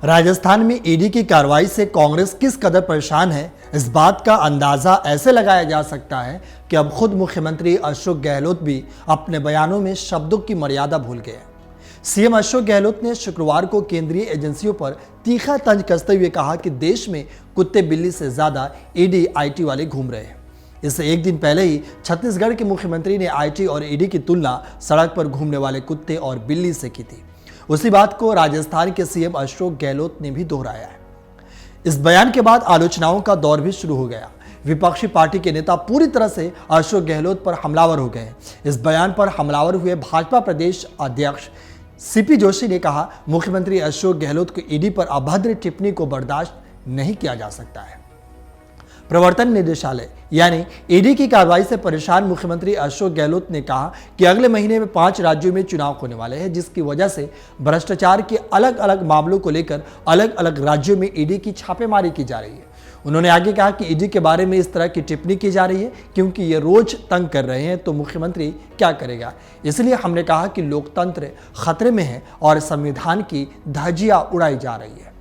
राजस्थान में ईडी की कार्रवाई से कांग्रेस किस कदर परेशान है, इस बात का अंदाजा ऐसे लगाया जा सकता है कि अब खुद मुख्यमंत्री अशोक गहलोत भी अपने बयानों में शब्दों की मर्यादा भूल गए हैं। सीएम अशोक गहलोत ने शुक्रवार को केंद्रीय एजेंसियों पर तीखा तंज कसते हुए कहा कि देश में कुत्ते बिल्ली से ज्यादा ईडी आईटी वाले घूम रहे हैं। इससे एक दिन पहले ही छत्तीसगढ़ के मुख्यमंत्री ने आईटी और ईडी की तुलना सड़क पर घूमने वाले कुत्ते और बिल्ली से की थी। उसी बात को राजस्थान के सीएम अशोक गहलोत ने भी दोहराया है। इस बयान के बाद आलोचनाओं का दौर भी शुरू हो गया। विपक्षी पार्टी के नेता पूरी तरह से अशोक गहलोत पर हमलावर हो गए। इस बयान पर हमलावर हुए भाजपा प्रदेश अध्यक्ष सीपी जोशी ने कहा, मुख्यमंत्री अशोक गहलोत को ईडी पर अभद्र टिप्पणी को बर्दाश्त नहीं किया जा सकता है। प्रवर्तन निदेशालय यानी ईडी की कार्रवाई से परेशान मुख्यमंत्री अशोक गहलोत ने कहा कि अगले महीने में 5 राज्यों में चुनाव होने वाले हैं, जिसकी वजह से भ्रष्टाचार के अलग अलग मामलों को लेकर अलग अलग राज्यों में ईडी की छापेमारी की जा रही है। उन्होंने आगे कहा कि ईडी के बारे में इस तरह की टिप्पणी की जा रही है क्योंकि ये रोज तंग कर रहे हैं, तो मुख्यमंत्री क्या करेगा। इसलिए हमने कहा कि लोकतंत्र खतरे में है और संविधान की धज्जियां उड़ाई जा रही है।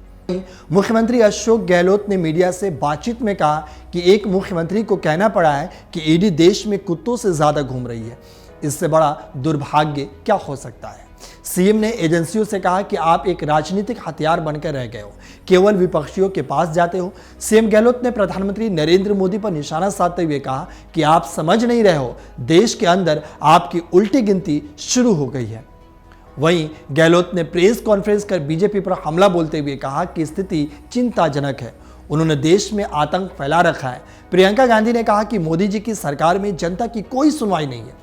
मुख्यमंत्री अशोक गहलोत ने मीडिया से बातचीत में कहा कि एक मुख्यमंत्री को कहना पड़ा है कि ईडी देश में कुत्तों से ज्यादा घूम रही है। इससे बड़ा दुर्भाग्य क्या हो सकता है। सीएम ने एजेंसियों से कहा कि आप एक राजनीतिक हथियार बनकर रह गए हो, केवल विपक्षियों के पास जाते हो। सीएम गहलोत ने प्रधानमंत्री नरेंद्र मोदी पर निशाना साधते हुए कहा कि आप समझ नहीं रहे हो, देश के अंदर आपकी उल्टी गिनती शुरू हो गई है। वहीं गहलोत ने प्रेस कॉन्फ्रेंस कर बीजेपी पर हमला बोलते हुए कहा कि स्थिति चिंताजनक है। उन्होंने देश में आतंक फैला रखा है। प्रियंका गांधी ने कहा कि मोदी जी की सरकार में जनता की कोई सुनवाई नहीं है।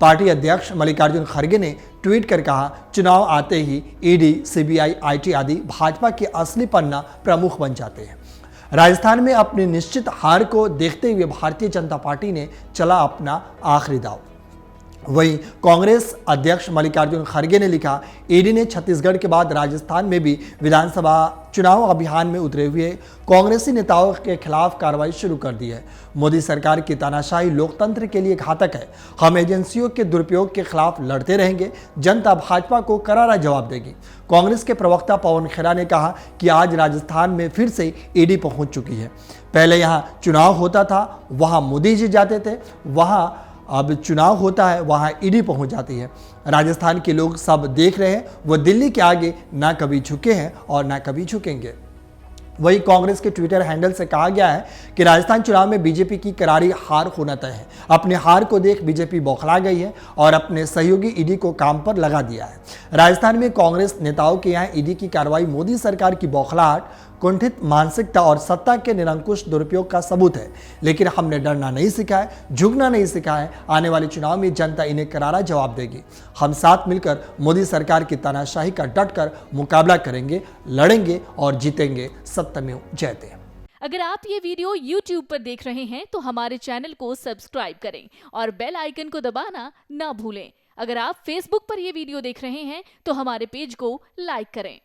पार्टी अध्यक्ष मल्लिकार्जुन खड़गे ने ट्वीट कर कहा, चुनाव आते ही ईडी, सीबीआई, आईटी आदि भाजपा के असली पन्ना प्रमुख बन जाते हैं। राजस्थान में अपनी निश्चित हार को देखते हुए भारतीय जनता पार्टी ने चला अपना आखिरी दांव। वहीं कांग्रेस अध्यक्ष मल्लिकार्जुन खड़गे ने लिखा, ईडी ने छत्तीसगढ़ के बाद राजस्थान में भी विधानसभा चुनाव अभियान में उतरे हुए कांग्रेसी नेताओं के खिलाफ कार्रवाई शुरू कर दी है। मोदी सरकार की तानाशाही लोकतंत्र के लिए घातक है। हम एजेंसियों के दुरुपयोग के खिलाफ लड़ते रहेंगे। जनता भाजपा को करारा जवाब देगी। कांग्रेस के प्रवक्ता पवन खेड़ा ने कहा कि आज राजस्थान में फिर से ईडी पहुंच चुकी है। पहले यहाँ चुनाव होता था, वहाँ मोदी जी जाते थे, वहाँ अब चुनाव होता है, वहां ईडी पहुंच जाती है। राजस्थान के लोग सब देख रहे हैं, वो दिल्ली के आगे ना कभी झुके हैं और ना कभी झुकेंगे। वही कांग्रेस के ट्विटर हैंडल से कहा गया है कि राजस्थान चुनाव में बीजेपी की करारी हार होना तय है। अपने हार को देख बीजेपी बौखला गई है और अपने सहयोगी ईडी को काम पर लगा दिया है। राजस्थान में कांग्रेस नेताओं के यहाँ ईडी की कार्रवाई मोदी सरकार की बौखलाहट, कुंठित मानसिकता और सत्ता के निरंकुश दुरुपयोग का सबूत है। लेकिन हमने डरना नहीं सीखा है, झुकना नहीं सीखा है। आने वाले चुनाव में जनता इन्हें करारा जवाब देगी। हम साथ मिलकर मोदी सरकार की तानाशाही का डटकर मुकाबला करेंगे, लड़ेंगे और जीतेंगे। सत्यमेव जयते। अगर आप ये वीडियो YouTube पर देख रहे हैं तो हमारे चैनल को सब्सक्राइब करें और बेल आइकन को दबाना ना भूलें। अगर आप Facebook पर ये वीडियो देख रहे हैं तो हमारे पेज को लाइक करें।